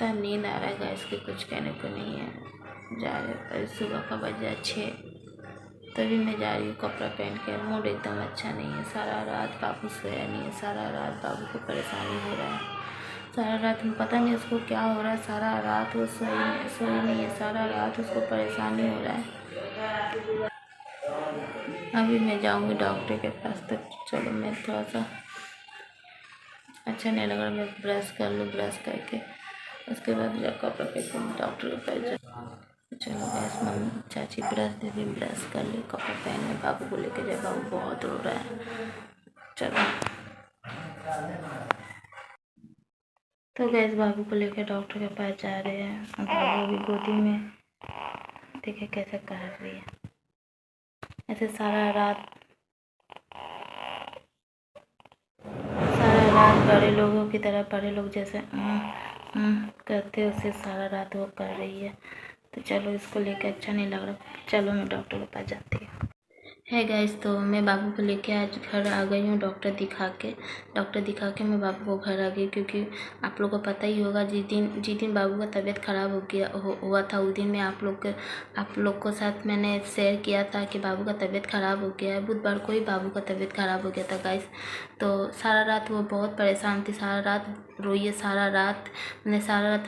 इतना नींद आ रहा है गैस की कुछ कहने को नहीं है। जा रहे सुबह का बजा 6, तभी मैं जा रही हूँ कपड़ा पहन के। मूड एकदम अच्छा नहीं है। सारा रात बाबू सोया नहीं है। सारा रात बाबू को परेशानी हो रहा है। सारा रात में पता नहीं उसको क्या हो रहा है। सारा रात वो सोई नहीं है। सारा रात उसको परेशानी हो रहा है। अभी मैं जाऊँगी डॉक्टर के पास। तो चलो मैं थोड़ा सा अच्छा नहीं लग रहा, मैं ब्रश कर लूँ। ब्रश करके उसके बाद जब कपड़ा पहन डॉक्टर के पास जा। चलो गैस मम्मी चाची ब्रश दे दी, ब्रश कर ले, कपड़ा पहने, बाबू को लेके जाए। बाबू बहुत रो रहा है। चलो तो गैस बाबू को लेके डॉक्टर के पास जा रहे हैं। बाबू अभी गोदी में देखिए कैसे कर रही है। ऐसे सारा रात बड़े लोगों की तरह, बड़े लोग जैसे करते उसे सारा रात वो कर रही है। तो चलो इसको लेके अच्छा नहीं लग रहा। चलो मैं डॉक्टर के पास जाती हूँ। है गाइस, तो मैं बाबू को लेके आज घर आ गई हूँ। डॉक्टर दिखा के मैं बाबू को घर आ गई। क्योंकि आप लोगों को पता ही होगा जिस दिन बाबू का तबीयत ख़राब हुआ था उस दिन मैं आप लोग को साथ मैंने शेयर किया था कि बाबू का तबीयत ख़राब हो गया है। बुधवार को ही बाबू का तबीयत ख़राब हो गया था गाइस। तो सारा रात वो बहुत परेशान थी। सारा रात रोई है। सारा रात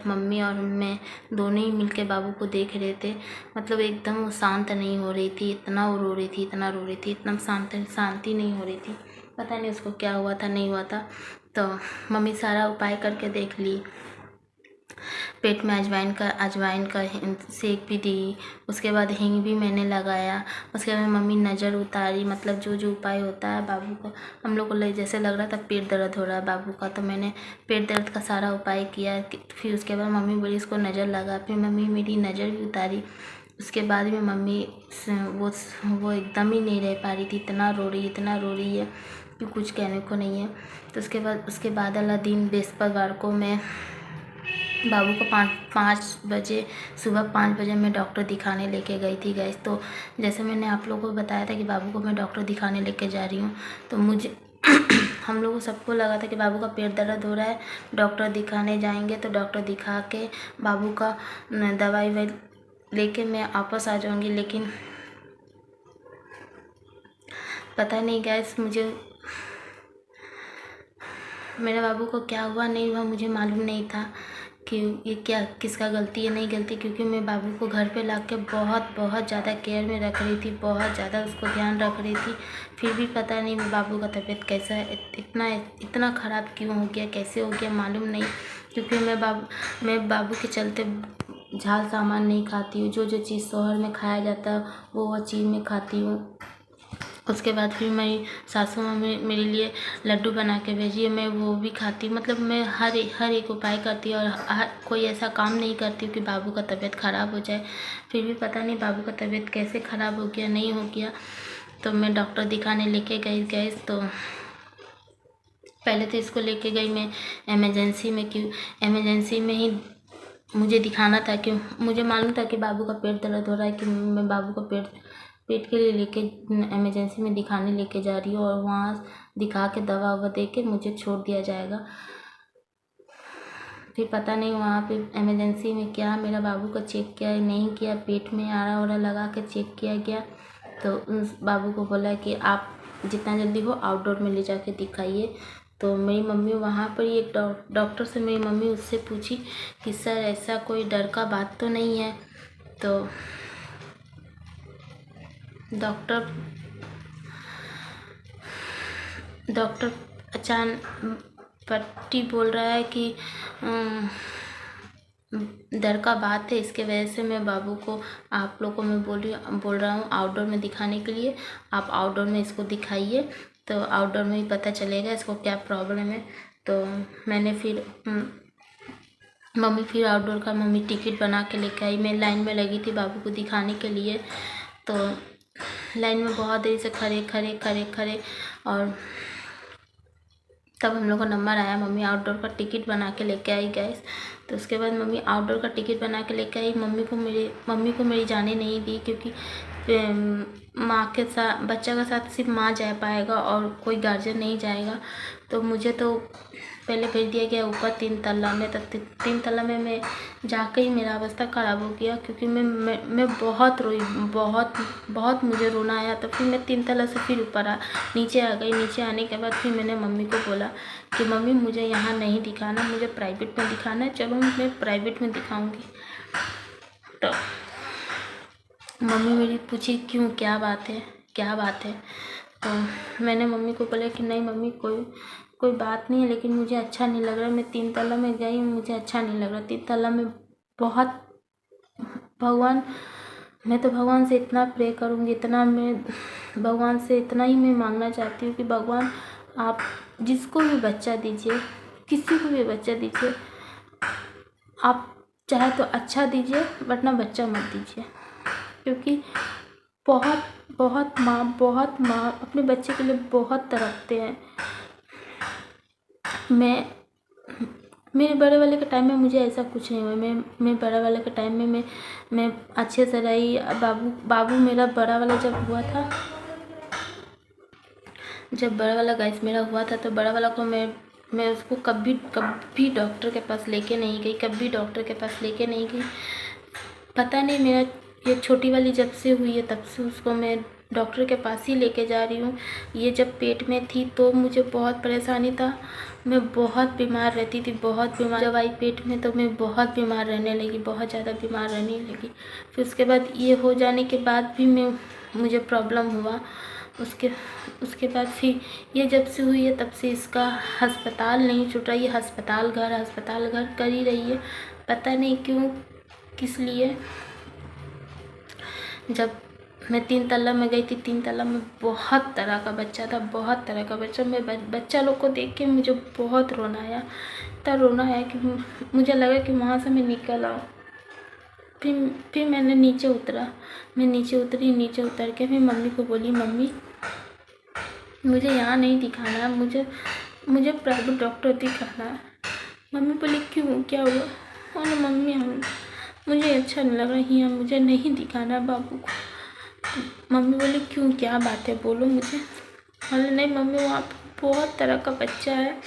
मम्मी और मैं दोनों ही मिलके बाबू को देख रहे थे। मतलब एकदम वो शांत नहीं हो रही थी। इतना वो रो रही थी, एकदम शांति नहीं हो रही थी। पता नहीं उसको क्या हुआ था, नहीं हुआ था। तो मम्मी सारा उपाय करके देख ली। पेट में अजवाइन का सेक भी दी। उसके बाद हींग भी मैंने लगाया। उसके बाद मम्मी नज़र उतारी। मतलब जो उपाय होता है बाबू को, हम लोग को जैसे लग रहा था पेट दर्द हो रहा है बाबू का, तो मैंने पेट दर्द का सारा उपाय किया। फिर उसके बाद मम्मी बोली इसको नज़र लगा। फिर मम्मी मेरी नज़र भी उतारी। उसके बाद में मम्मी वो एकदम ही नहीं रह पा रही थी। इतना रो रही है कि कुछ कहने को नहीं है। तो उसके बाद वाला दिन बृहस्पतिवार को मैं बाबू को 5 बजे सुबह 5 बजे मैं डॉक्टर दिखाने लेके गई थी गैस। तो जैसे मैंने आप लोगों को बताया था कि बाबू को मैं डॉक्टर दिखाने लेके जा रही हूँ, तो मुझे हम लोगों सबको लगा था कि बाबू का पेट दर्द हो रहा है, डॉक्टर दिखाने जाएंगे। तो डॉक्टर दिखा के बाबू का दवाई लेके मैं वापस आ जाऊँगी। लेकिन पता नहीं गैस, मेरे बाबू को क्या हुआ नहीं हुआ मुझे मालूम नहीं था कि ये क्या किसका गलती है नहीं गलती। क्योंकि मैं बाबू को घर पे ला के बहुत ज़्यादा केयर में रख रही थी, बहुत ज़्यादा उसको ध्यान रख रही थी। फिर भी पता नहीं मेरे बाबू का तबीयत कैसा है, इतना ख़राब क्यों हो गया, कैसे हो गया मालूम नहीं। क्योंकि मैं बाबू के चलते झाल सामान नहीं खाती हूँ। जो चीज़ शहर में खाया जाता है वो चीज़ मैं खाती हूँ। उसके बाद फिर मेरी सासू माँ मेरे लिए लड्डू बना के भेजी है, मैं वो भी खाती हूँ। मतलब मैं हर एक उपाय करती हूँ और कोई ऐसा काम नहीं करती हूँ कि बाबू का तबीयत ख़राब हो जाए। फिर भी पता नहीं बाबू का तबीयत कैसे ख़राब हो गया, नहीं हो गया। तो मैं डॉक्टर दिखाने लेके गई। तो पहले तो इसको लेके गई मैं एमरजेंसी में। क्यों एमरजेंसी में ही मुझे दिखाना था, कि मुझे मालूम था कि बाबू का पेट दर्द हो रहा है, कि मैं बाबू का पेट के लिए लेके एमरजेंसी में दिखाने लेके जा रही हूँ। और वहाँ दिखा के दवा ववा दे के मुझे छोड़ दिया जाएगा। फिर पता नहीं वहाँ पे एमरजेंसी में क्या मेरा बाबू का चेक किया नहीं किया, पेट में आरा वारा लगा के चेक किया गया। तो उस बाबू को बोला कि आप जितना जल्दी हो आउटडोर में ले जाके दिखाइए। तो मेरी मम्मी वहाँ पर ही एक डॉक्टर से मेरी मम्मी उससे पूछी कि सर ऐसा कोई डर का बात तो नहीं है। तो डॉक्टर अचानक पट्टी बोल रहा है कि डर का बात है, इसके वजह से मैं बाबू को आप लोगों को मैं बोल रहा हूँ आउटडोर में दिखाने के लिए। आप आउटडोर में इसको दिखाइए, तो आउटडोर में ही पता चलेगा इसको क्या प्रॉब्लम है। तो मैंने फिर आउटडोर का टिकट बना के लेके आई। मैं लाइन में लगी थी बाबू को दिखाने के लिए। तो लाइन में बहुत देर से खड़े और तब हम लोग का नंबर आया। मम्मी आउटडोर का टिकट बना के लेके आई गैस। तो उसके बाद मम्मी आउटडोर का टिकट बना के लेके आई। मम्मी को मेरी जाने नहीं दी, क्योंकि माँ के साथ, बच्चा के साथ सिर्फ माँ जा पाएगा और कोई गार्जियन नहीं जाएगा। तो मुझे तो पहले भेज दिया गया ऊपर 3 तल्ला में। तो 3 तल्ला में मैं जाकर ही मेरा अवस्था ख़राब हो गया, क्योंकि मैं बहुत रोई, बहुत मुझे रोना आया। तो फिर मैं 3 तल्ला से फिर ऊपर नीचे आ गई। नीचे आने के बाद फिर मैंने मम्मी को बोला कि मम्मी मुझे यहाँ नहीं दिखाना, मुझे प्राइवेट में दिखाना है। चलो मैं प्राइवेट में दिखाऊँगी। तो मम्मी मेरी पूछी क्यों, क्या बात है। तो मैंने मम्मी को बोला कि नहीं मम्मी, कोई बात नहीं है, लेकिन मुझे अच्छा नहीं लग रहा। मैं 3 तल्ला में गई, मुझे अच्छा नहीं लग रहा। 3 तल्ला में बहुत मैं तो भगवान से इतना प्रे करूँगी, इतना मैं भगवान से इतना ही मैं मांगना चाहती हूँ कि भगवान आप जिसको भी बच्चा दीजिए, किसी को भी बच्चा दीजिए, आप चाहे तो अच्छा दीजिए, वरना बच्चा मत दीजिए। क्योंकि बहुत माँ अपने बच्चे के लिए बहुत तड़पते हैं। मेरे बड़े वाले के टाइम में मुझे ऐसा कुछ नहीं हुआ। मैं बड़ा वाले के टाइम में मैं अच्छे से रही। बाबू मेरा बड़ा वाला जब बड़ा वाला गैस मेरा हुआ था, तो बड़ा वाला को मैं उसको कभी डॉक्टर के पास लेके नहीं गई। पता नहीं, मेरा ये छोटी वाली जब से हुई है तब से उसको मैं डॉक्टर के पास ही लेके जा रही हूँ। ये जब पेट में थी तो मुझे बहुत परेशानी था, मैं बहुत बीमार रहती थी, जब आई पेट में तो मैं बहुत बीमार रहने लगी, बहुत ज़्यादा बीमार रहने लगी। फिर उसके बाद ये हो जाने के बाद भी मुझे प्रॉब्लम हुआ। उसके बाद फिर ये जब से हुई है तब से इसका अस्पताल नहीं छूट रहा। ये अस्पताल घर कर ही रही है, पता नहीं क्यों, किस लिए। जब मैं 3 तल्ला में गई थी, 3 तल्ला में बहुत तरह का बच्चा था, मैं बच्चा लोग को देख के मुझे बहुत रोना आया, इतना रोना आया कि मुझे लगा कि वहाँ से मैं निकल आऊँ। फिर मैंने नीचे उतरा, नीचे उतर के फिर मम्मी को बोली मम्मी मुझे यहाँ नहीं दिखाना है, मुझे प्राइवेट डॉक्टर दिखाना है। मम्मी बोली क्यों, क्या हुआ? अरे मम्मी मुझे अच्छा नहीं लग रहा है, मुझे नहीं दिखाना बाबू को। तो मम्मी बोली क्यों, क्या बात है, बोलो मुझे। बोले नहीं मम्मी, वहाँ बहुत तरह का बच्चा है,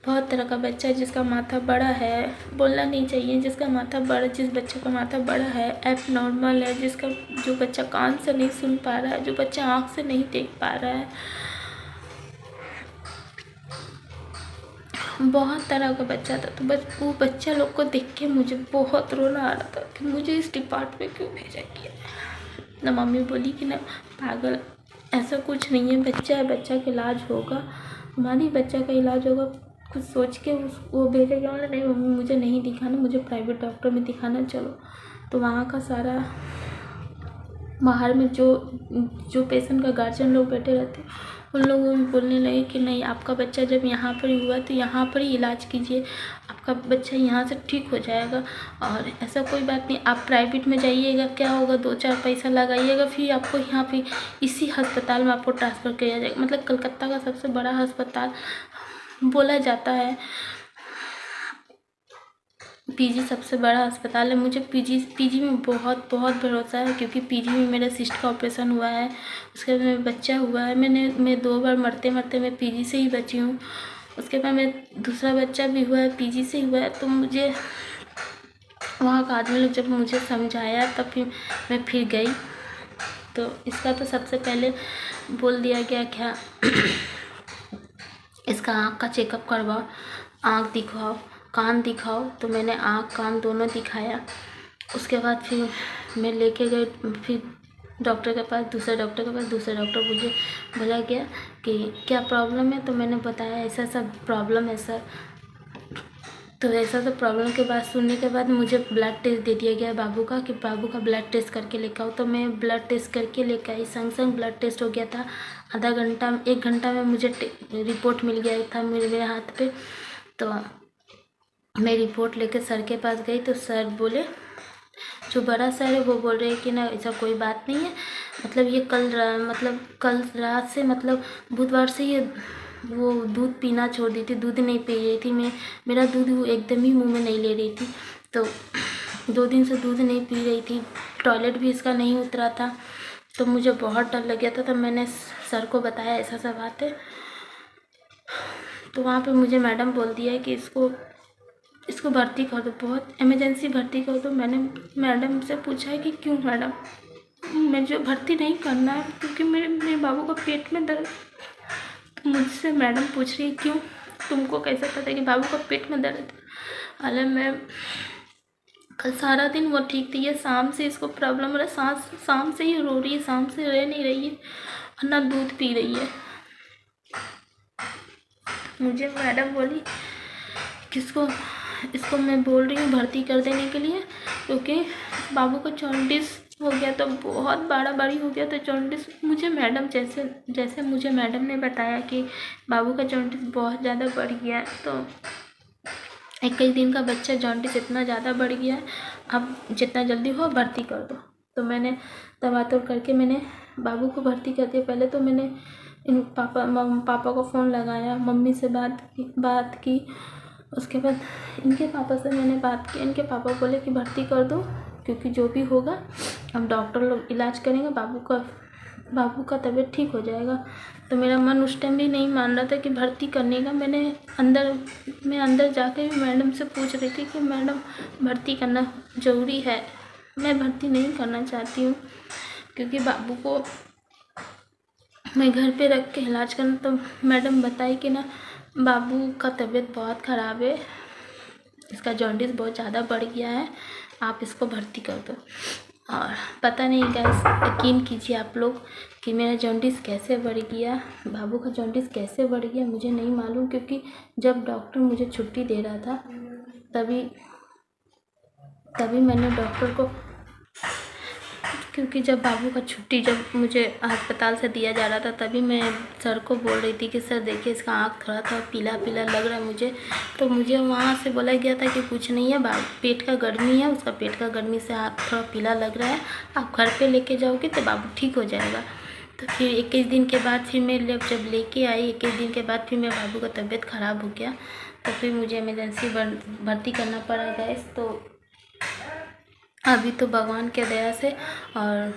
बहुत तरह का बच्चा है जिसका माथा बड़ा है, बोलना नहीं चाहिए, जिस बच्चे का माथा बड़ा है, एब नॉर्मल है, जो बच्चा कान से नहीं सुन पा रहा है, जो बच्चा आँख से नहीं देख पा रहा है, बहुत तरह का बच्चा था। तो बस वो बच्चा लोग को देख के मुझे बहुत रोना आ रहा था कि मुझे इस डिपार्टमेंट में क्यों भेजा गया। ना मम्मी बोली कि ना पागल, ऐसा कुछ नहीं है, बच्चा है, बच्चा का इलाज होगा, हमारी बच्चा का इलाज होगा, कुछ सोच के वो भेजा गया। नहीं मम्मी मुझे नहीं दिखाना, मुझे प्राइवेट डॉक्टर में दिखाना, चलो। तो वहाँ का सारा बाहर में जो पेशेंट का गार्जियन लोग बैठे रहते, उन लोगों भी बोलने लगे कि नहीं, आपका बच्चा जब यहाँ पर ही हुआ तो यहाँ पर ही इलाज कीजिए, आपका बच्चा यहाँ से ठीक हो जाएगा, और ऐसा कोई बात नहीं, आप प्राइवेट में जाइएगा, क्या होगा, 2-4 पैसा लगाइएगा, फिर आपको यहाँ पे इसी अस्पताल में आपको ट्रांसफ़र किया जाएगा। मतलब कलकत्ता का सबसे बड़ा अस्पताल बोला जाता है, पीजी सबसे बड़ा अस्पताल है। मुझे पीजी में बहुत भरोसा है, क्योंकि पीजी में मेरा सिस्ट का ऑपरेशन हुआ है, उसके बाद मेरा बच्चा हुआ है। मैं 2 बार मरते मैं पीजी से ही बची हूँ। उसके बाद मेरा दूसरा बच्चा भी हुआ है, पीजी से हुआ है। तो मुझे वहाँ का आदमी लोग जब मुझे समझाया तब फिर मैं फिर गई। तो इसका तो सबसे पहले बोल दिया गया क्या इसका आँख का चेकअप करवाओ, आँख दिखाओ, कान दिखाओ। तो मैंने आँख कान दोनों दिखाया। उसके बाद फिर मैं लेके गई फिर डॉक्टर के पास, दूसरे डॉक्टर मुझे बोला गया कि क्या प्रॉब्लम है। तो मैंने बताया ऐसा सब प्रॉब्लम है सर। तो ऐसा सब प्रॉब्लम के बाद सुनने के बाद मुझे ब्लड टेस्ट दे दिया गया बाबू का, कि बाबू का ब्लड टेस्ट करके लेकर आओ। तो मैं ब्लड टेस्ट करके लेकर आई, संग ब्लड टेस्ट हो गया था। 1 घंटा में मुझे रिपोर्ट मिल गया था मेरे हाथ पे। तो मैं रिपोर्ट लेके सर के पास गई, तो सर बोले, जो बड़ा सर है वो बोल रहे हैं कि ना ऐसा कोई बात नहीं है, मतलब ये कल रात से, मतलब बुधवार से ये वो दूध पीना छोड़ दी थी, दूध नहीं पी रही थी, मेरा दूध वो एकदम ही मुंह में नहीं ले रही थी। तो 2 दिन से दूध नहीं पी रही थी, टॉयलेट भी इसका नहीं उतरा था। तो मुझे बहुत डर लग गया था, तो मैंने सर को बताया ऐसा सब बात है। तो वहाँ पे मुझे मैडम बोल दिया कि इसको भर्ती कर दो, बहुत इमरजेंसी भर्ती कर दो। मैंने मैडम से पूछा है कि क्यों मैडम, मुझे भर्ती नहीं करना है क्योंकि मेरे बाबू को पेट में दर्द। तो मुझसे मैडम पूछ रही है क्यों, तुमको कैसे पता है कि बाबू को पेट में दर्द है? अरे मैम, कल सारा दिन वो ठीक थी, ये शाम से इसको प्रॉब्लम हो रहा है, शाम से ही रो रही है, शाम से रह नहीं रही है और ना दूध पी रही है। मुझे मैडम बोली किसको, इसको मैं बोल रही हूँ भर्ती कर देने के लिए, क्योंकि बाबू को जॉन्डिस हो गया, तो बहुत बड़ी हो गया। तो जॉन्डिस मुझे मैडम जैसे मुझे मैडम ने बताया कि बाबू का जॉन्डिस बहुत ज़्यादा बढ़ गया है, तो 21 दिन का बच्चा जॉन्डिस इतना ज़्यादा बढ़ गया है, अब जितना जल्दी हो भर्ती कर दो। तो मैंने दवा तोड़ करके मैंने बाबू को भर्ती कर दिया। पहले तो मैंने पापा को फ़ोन लगाया, मम्मी से बात की। उसके बाद इनके पापा से मैंने बात की, इनके पापा बोले कि भर्ती कर दो, क्योंकि जो भी होगा अब डॉक्टर लोग इलाज करेंगे, बाबू का तबीयत ठीक हो जाएगा। तो मेरा मन उस टाइम भी नहीं मान रहा था कि भर्ती करने का। मैं अंदर जाके भी मैडम से पूछ रही थी कि मैडम भर्ती करना ज़रूरी है, मैं भर्ती नहीं करना चाहती हूँ क्योंकि बाबू को मैं घर पे रख के इलाज करना। तो मैडम बताई कि ना, बाबू का तबीयत बहुत ख़राब है, इसका जॉन्डिस बहुत ज़्यादा बढ़ गया है, आप इसको भर्ती कर दो। और पता नहीं गाइस, यकीन कीजिए आप लोग कि मेरा जॉन्डिस कैसे बढ़ गया, बाबू का जॉन्डिस कैसे बढ़ गया मुझे नहीं मालूम। क्योंकि जब डॉक्टर मुझे छुट्टी दे रहा था तभी मैंने डॉक्टर को, क्योंकि जब बाबू का छुट्टी जब मुझे अस्पताल से दिया जा रहा था, तभी मैं सर को बोल रही थी कि सर देखिए इसका आँख थोड़ा पीला पीला लग रहा है मुझे। तो मुझे वहाँ से बोला गया था कि कुछ नहीं है, पेट का गर्मी है, उसका पेट का गर्मी से आँख थोड़ा पीला लग रहा है, आप घर पे लेके जाओगे तो बाबू ठीक हो जाएगा। तो फिर 21 दिन के बाद फिर मैं जब लेके आई, 21 दिन के बाद फिर मेरे बाबू का तबीयत ख़राब हो गया। तो फिर मुझे इमरजेंसी भर्ती करना पड़ा गैस। तो अभी तो भगवान के दया से और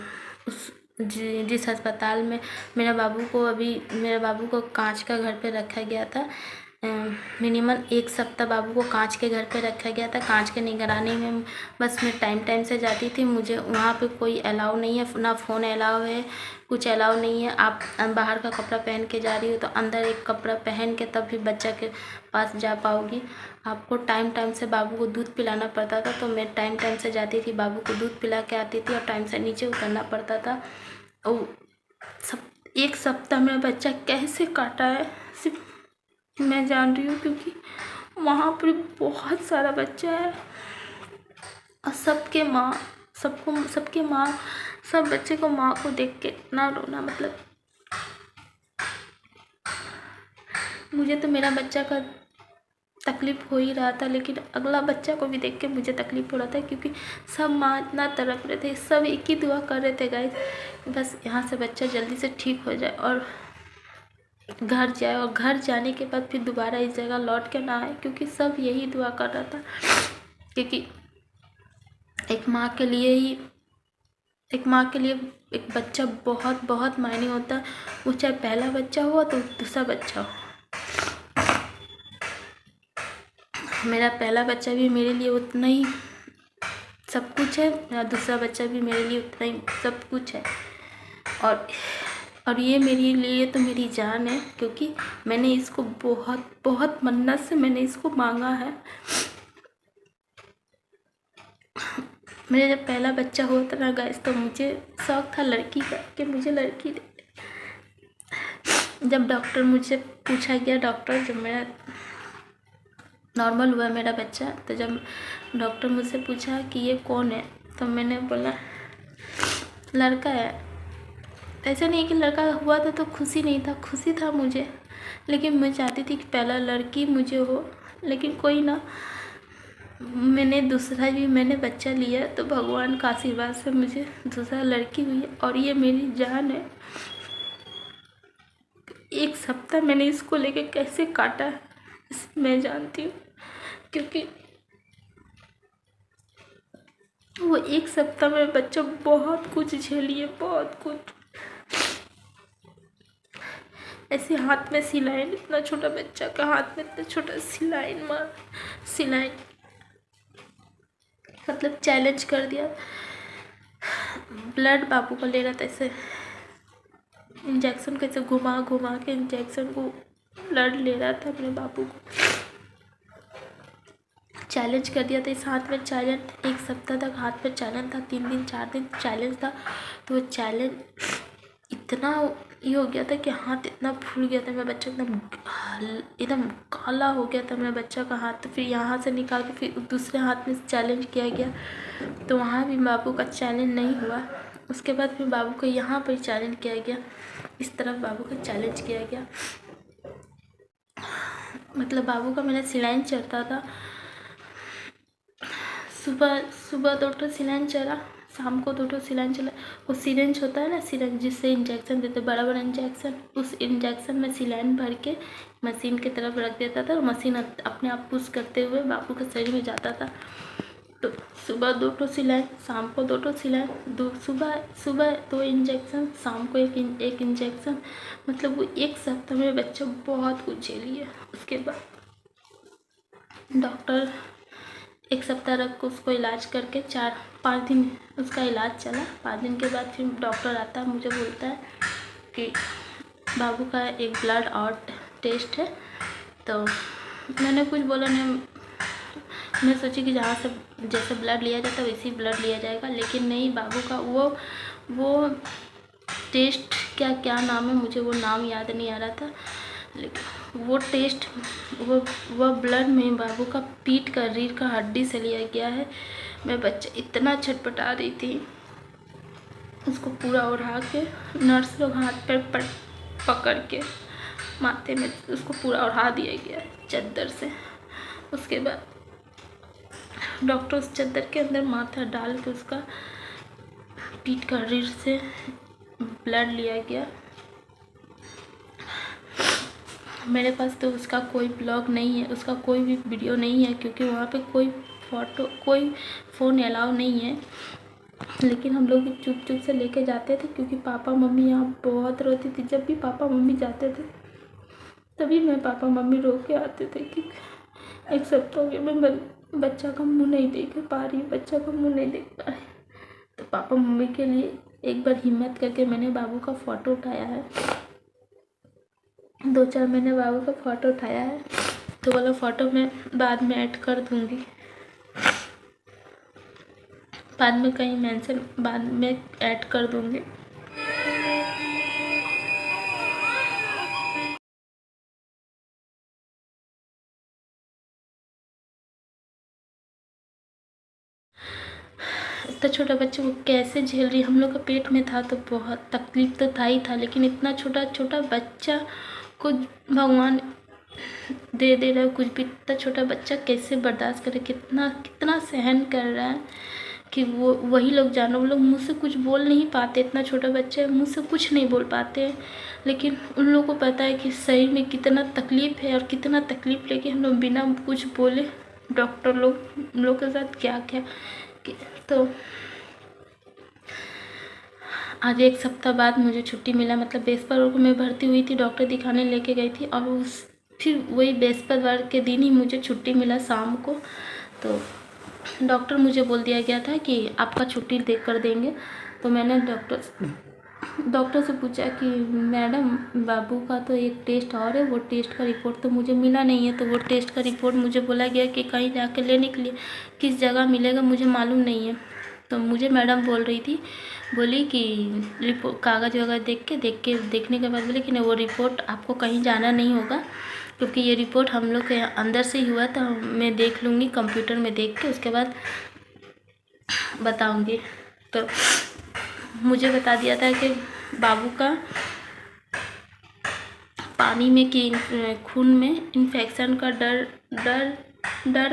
जिस अस्पताल में मेरे बाबू को कांच का घर पे रखा गया था, मिनिमम 1 सप्ताह बाबू को कांच के घर पे रखा गया था। कांच के निगरानी में बस मैं टाइम से जाती थी। मुझे वहाँ पे कोई अलाउ नहीं है, ना फ़ोन अलाउ है, कुछ अलाउ नहीं है। आप बाहर का कपड़ा पहन के जा रही हो तो अंदर एक कपड़ा पहन के तब भी बच्चा के पास जा पाओगी। आपको टाइम से बाबू को दूध पिलाना पड़ता था। तो मैं टाइम से जाती थी, बाबू को दूध पिला के आती थी और टाइम से नीचे उतरना पड़ता था। और 1 सप्ताह मेरा बच्चा कैसे काटा है सिर्फ मैं जान रही हूँ, क्योंकि वहाँ पर बहुत सारा बच्चा है और सबके माँ सब बच्चे को माँ को देख के इतना रोना, मतलब मुझे तो मेरा बच्चा का तकलीफ़ हो ही रहा था, लेकिन अगला बच्चा को भी देख के मुझे तकलीफ़ हो रहा था, क्योंकि सब माँ इतना तड़प रहे थे, सब एक ही दुआ कर रहे थे गाइस, बस यहाँ से बच्चा जल्दी से ठीक हो जाए और घर जाए, और घर जाने के बाद फिर दोबारा इस जगह लौट के ना आए, क्योंकि सब यही दुआ कर रहा था। क्योंकि एक माँ के लिए एक बच्चा बहुत बहुत मायने होता है, वो चाहे पहला बच्चा हो तो दूसरा बच्चा हो। मेरा पहला बच्चा भी मेरे लिए उतना ही सब कुछ है, मेरा दूसरा बच्चा भी मेरे लिए उतना ही सब कुछ है। और ये मेरे लिए तो मेरी जान है, क्योंकि मैंने इसको बहुत बहुत मन्नत से मैंने इसको मांगा है। मेरा जब पहला बच्चा हुआ था ना गाइस, तो मुझे शौक था लड़की का कि मुझे लड़की दे। जब डॉक्टर मुझसे पूछा गया, डॉक्टर जब मेरा नॉर्मल हुआ मेरा बच्चा, तो जब डॉक्टर मुझसे पूछा कि ये कौन है, तो मैंने बोला लड़का है। ऐसा नहीं कि लड़का हुआ था तो खुशी नहीं था, खुशी था मुझे, लेकिन मैं चाहती थी कि पहला लड़की मुझे हो। लेकिन कोई ना, मैंने बच्चा लिया, तो भगवान का आशीर्वाद से मुझे दूसरा लड़की हुई और ये मेरी जान है। 1 सप्ताह मैंने इसको लेके कैसे काटा है मैं जानती हूँ, क्योंकि वो एक सप्ताह में बच्चा बहुत कुछ झेलिए, बहुत कुछ। ऐसे हाथ में सिलाइन, इतना छोटा बच्चा का हाथ में इतना छोटा सिलाइन मार, सिलाइन मतलब चैलेंज कर दिया। ब्लड बाबू का ले रहा था, ऐसे इंजेक्शन कैसे घुमा घुमा के इंजेक्शन को ब्लड ले रहा था अपने बाबू को। चैलेंज कर दिया था इस हाथ में, चैलेंज एक सप्ताह तक हाथ में चैलेंज था, 3 दिन 4 दिन चैलेंज था। तो वो चैलेंज इतना ये हो गया था कि हाथ इतना फूल गया था, मेरा बच्चा एकदम काला हो गया था मेरा बच्चा का हाथ। तो फिर यहाँ से निकाल के फिर दूसरे हाथ में चैलेंज किया गया, तो वहाँ भी बाबू का चैलेंज नहीं हुआ। उसके बाद फिर बाबू को यहाँ पर चैलेंज किया गया, इस तरफ बाबू का चैलेंज किया गया। मतलब बाबू का मेरा सिलाइन चलता था, सुबह 2 सिलाइन चला, शाम को 2 सिलाइन चला। वो सिरेंज होता है ना, सिरेंज जिससे इंजेक्शन देते, बड़ा बड़ा इंजेक्शन, उस इंजेक्शन में सिलाइन भर के मशीन की तरफ रख देता था और मशीन अपने आप पुश करते हुए बाबू के शरीर में जाता था। तो सुबह 2 सिलाइन, शाम को 2 सिलाइन, सुबह 2 इंजेक्शन, शाम को एक इंजेक्शन। मतलब वो एक सप्ताह में बच्चा बहुत कुछ झेली है। उसके बाद डॉक्टर एक सप्ताह रख उसको इलाज करके 4-5 दिन उसका इलाज चला। 5 दिन के बाद फिर डॉक्टर आता है, मुझे बोलता है कि बाबू का एक ब्लड और टेस्ट है। तो मैंने कुछ बोला नहीं, मैं सोची कि जहाँ से जैसे ब्लड लिया जाता है वैसे ही ब्लड लिया जाएगा, लेकिन नहीं, बाबू का वो टेस्ट क्या नाम है, मुझे वो नाम याद नहीं आ रहा था, लेकिन वो टेस्ट वो ब्लड में बाबू का पीठ का रीढ़ का हड्डी से लिया गया है। मैं बच्चा इतना छटपटा रही थी, उसको पूरा ओढ़ा के नर्स लोग हाथ पैर पकड़ के माथे में उसको पूरा ओढ़ा दिया गया चादर से। उसके बाद डॉक्टर उस चादर के अंदर माथा डाल के उसका पीठ का रीढ़ से ब्लड लिया गया। मेरे पास तो उसका कोई ब्लॉग नहीं है, उसका कोई भी वीडियो नहीं है, क्योंकि वहाँ पे कोई फ़ोन अलाउ नहीं है। लेकिन हम लोग चुप से लेके जाते थे, क्योंकि पापा मम्मी यहाँ बहुत रोती थी। जब भी पापा मम्मी जाते थे तभी मैं पापा मम्मी रो के आते थे कि एक सप्ताह हो गया मैं बच्चा का मुँह नहीं देख पा रही, बच्चा का मुँह नहीं देख पा रही। तो पापा मम्मी के लिए एक बार हिम्मत करके मैंने बाबू का फ़ोटो उठाया है, 2-4 महीने बाबू का फ़ोटो उठाया है। तो वाला फ़ोटो मैं बाद में ऐड कर दूँगी, बाद में कहीं मेंशन बाद में ऐड कर दूँगी। इतना छोटा बच्चा वो कैसे झेल रही, हम लोग का पेट में था तो बहुत तकलीफ तो था ही था, लेकिन इतना छोटा बच्चा को भगवान दे रहा है कुछ भी। इतना छोटा बच्चा कैसे बर्दाश्त करे, कितना सहन कर रहा है कि वो वही लोग जानो। वो लोग मुँह से कुछ बोल नहीं पाते, इतना छोटा बच्चा है, मुँह से कुछ नहीं बोल पाते हैं, लेकिन उन लोगों को पता है कि शरीर में कितना तकलीफ़ है और कितना तकलीफ़ लेके हम लोग बिना कुछ बोले डॉक्टर लोग हम लोग के साथ क्या तो आज एक सप्ताह बाद मुझे छुट्टी मिला। मतलब बृहस्पतिवार को मैं भर्ती हुई थी, डॉक्टर दिखाने लेके गई थी, और फिर वही बृहस्पतिवार के दिन ही मुझे छुट्टी मिला शाम को। तो डॉक्टर मुझे बोल दिया गया था कि आपका छुट्टी देख कर देंगे। तो मैंने डॉक्टर से पूछा कि मैडम बाबू का तो एक टेस्ट और है, वो टेस्ट का रिपोर्ट तो मुझे मिला नहीं है। तो वो टेस्ट का रिपोर्ट मुझे बोला गया कि कहीं जाकर लेने के लिए, किस जगह मिलेगा मुझे मालूम नहीं है। तो मुझे मैडम बोली कि रिपोर्ट कागज़ वगैरह देखने के बाद बोले कि नहीं, वो रिपोर्ट आपको कहीं जाना नहीं होगा, क्योंकि ये रिपोर्ट हम लोग के अंदर से ही हुआ था। मैं देख लूँगी कंप्यूटर में देख के, उसके बाद बताऊँगी। तो मुझे बता दिया था कि बाबू का पानी में कि खून में इन्फेक्शन का डर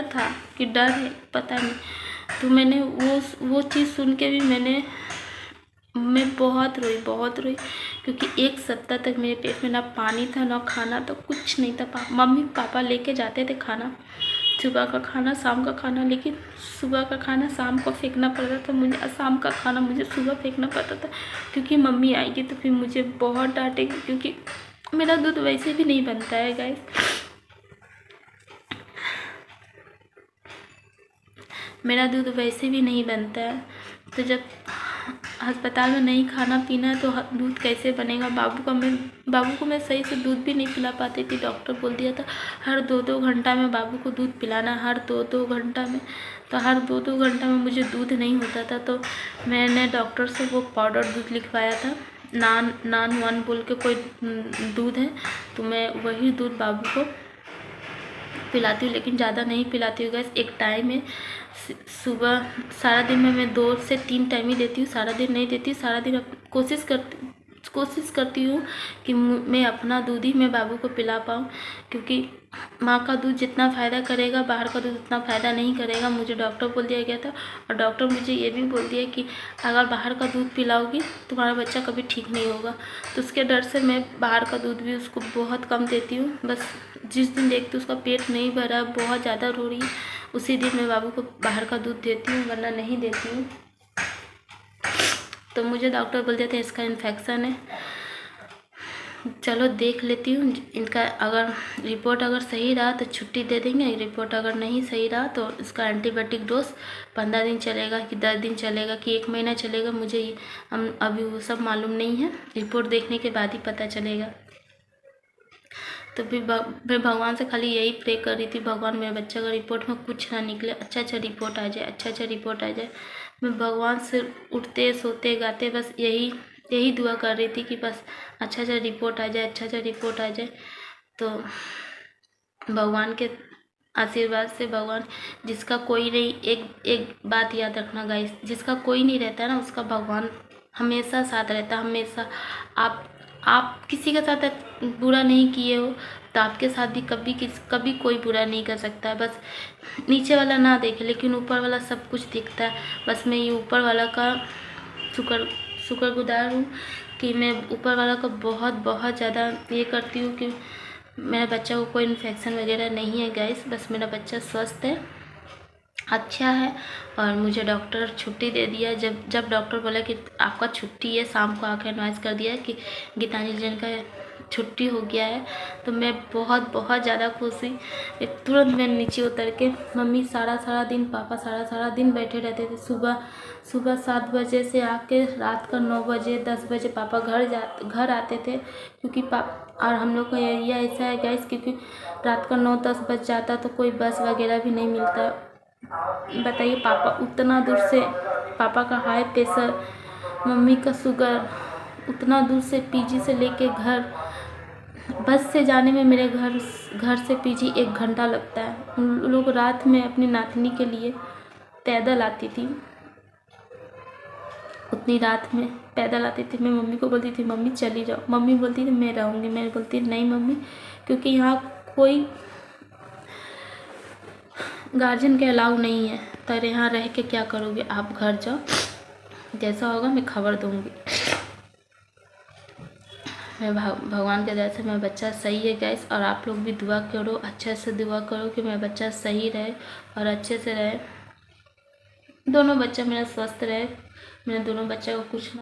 था कि डर है, पता नहीं। तो मैंने वो चीज़ सुन के भी मैं बहुत रोई, क्योंकि एक सप्ताह तक मेरे पेट में ना पानी था ना खाना था, कुछ नहीं था। मम्मी पापा लेके जाते थे खाना सुबह का खाना शाम का खाना, लेकिन सुबह का खाना शाम को फेंकना पड़ता था मुझे, और शाम का खाना मुझे सुबह फेंकना पड़ता था, क्योंकि मम्मी आएगी तो फिर मुझे बहुत डांटेगी, क्योंकि मेरा दूध वैसे भी नहीं बनता है गाइस। मेरा दूध वैसे भी नहीं बनता है, तो जब अस्पताल में नहीं खाना पीना है तो दूध कैसे बनेगा। बाबू को मैं सही से दूध भी नहीं पिला पाती थी। डॉक्टर बोल दिया था हर 2-2 घंटा में बाबू को दूध पिलाना, हर 2-2 घंटा में। तो हर 2-2 घंटा में मुझे दूध नहीं होता था, तो मैंने डॉक्टर से वो पाउडर दूध लिखवाया था। नान वन बोल के कोई दूध है, तो मैं वही दूध बाबू को पिलाती हूँ, लेकिन ज़्यादा नहीं पिलाती हूँ गैस। एक टाइम है, सुबह सारा दिन में मैं 2 से 3 टाइम ही देती हूँ, सारा दिन नहीं देती। सारा दिन कोशिश करती हूँ कि मैं अपना दूध ही मैं बाबू को पिला पाऊँ, क्योंकि माँ का दूध जितना फ़ायदा करेगा बाहर का दूध उतना फ़ायदा नहीं करेगा, मुझे डॉक्टर बोल दिया गया था। और डॉक्टर मुझे ये भी बोल दिया कि अगर बाहर का दूध पिलाओगी तुम्हारा बच्चा कभी ठीक नहीं होगा। तो उसके डर से मैं बाहर का दूध भी उसको बहुत कम देती हूँ। बस जिस दिन देखती हूँ उसका पेट नहीं भरा, बहुत ज़्यादा रो रही है, उसी दिन मैं बाबू को बाहर का दूध देती हूँ, वरना नहीं देती हूँ। तो मुझे डॉक्टर बोल देते हैं इसका इन्फेक्शन है। चलो देख लेती हूँ, इनका अगर रिपोर्ट अगर सही रहा तो छुट्टी दे देंगे, रिपोर्ट अगर नहीं सही रहा तो इसका एंटीबायोटिक डोज 15 दिन चलेगा कि 10 दिन चलेगा कि 1 महीना चलेगा, मुझे अभी वो सब मालूम नहीं है। रिपोर्ट देखने के बाद ही पता चलेगा। तो फिर मैं भगवान से खाली यही प्रे कर रही थी, भगवान मेरे बच्चे का रिपोर्ट में कुछ ना निकले, अच्छा रिपोर्ट आ जाए, अच्छा रिपोर्ट आ जाए। मैं भगवान से उठते सोते गाते बस यही दुआ कर रही थी कि बस अच्छा रिपोर्ट आ जाए, अच्छा रिपोर्ट आ जाए। तो भगवान के आशीर्वाद से, भगवान जिसका कोई नहीं, एक बात याद रखना गाइस, जिसका कोई नहीं रहता ना उसका भगवान हमेशा साथ रहता, हमेशा। आप किसी के साथ बुरा नहीं किए हो तो आपके साथ भी कभी कोई बुरा नहीं कर सकता है। बस नीचे वाला ना देखे, लेकिन ऊपर वाला सब कुछ दिखता है। बस मैं ये ऊपर वाला का शुक्रगुजार हूँ कि मैं ऊपर वाला का बहुत ज़्यादा ये करती हूँ कि मेरे बच्चा को कोई इन्फेक्शन वगैरह नहीं है गाइस। बस मेरा बच्चा स्वस्थ है, अच्छा है। और मुझे डॉक्टर छुट्टी दे दिया। जब डॉक्टर बोला कि आपका छुट्टी है, शाम को आकर एडवाइस कर दिया कि गीतांजलि जैन का छुट्टी हो गया है, तो मैं बहुत ज़्यादा खुश हुई। तुरंत मैं नीचे उतर के, मम्मी सारा दिन, पापा सारा दिन बैठे रहते थे। सुबह 7 बजे से आके रात का 9 बजे 10 बजे पापा घर आते थे, क्योंकि और हम लोग का एरिया ऐसा है गैस, क्योंकि रात का 9-10 बज जाता तो कोई बस वगैरह भी नहीं मिलता। बताइए, पापा उतना दूर से, पापा का हाई प्रेशर, मम्मी का शुगर, उतना दूर से पीजी से लेके घर, बस से जाने में मेरे घर से पीजी 1 घंटा लगता है। उन लोग रात में अपनी नातनी के लिए पैदल आती थी, उतनी रात में पैदल आती थी। मैं मम्मी को बोलती थी मम्मी चली जाओ, मम्मी बोलती थी मैं रहूँगी। मैं बोलती नहीं मम्मी, क्योंकि यहाँ कोई गार्जियन के अलाउ नहीं है, तो यहाँ रह के क्या करोगे, आप घर जाओ, जैसा होगा मैं खबर दूँगी। मैं भगवान के दया से मेरा बच्चा सही है गैस। और आप लोग भी दुआ करो, अच्छे से दुआ करो कि मेरा बच्चा सही रहे और अच्छे से रहे, दोनों बच्चा मेरा स्वस्थ रहे, मेरे दोनों बच्चा को कुछ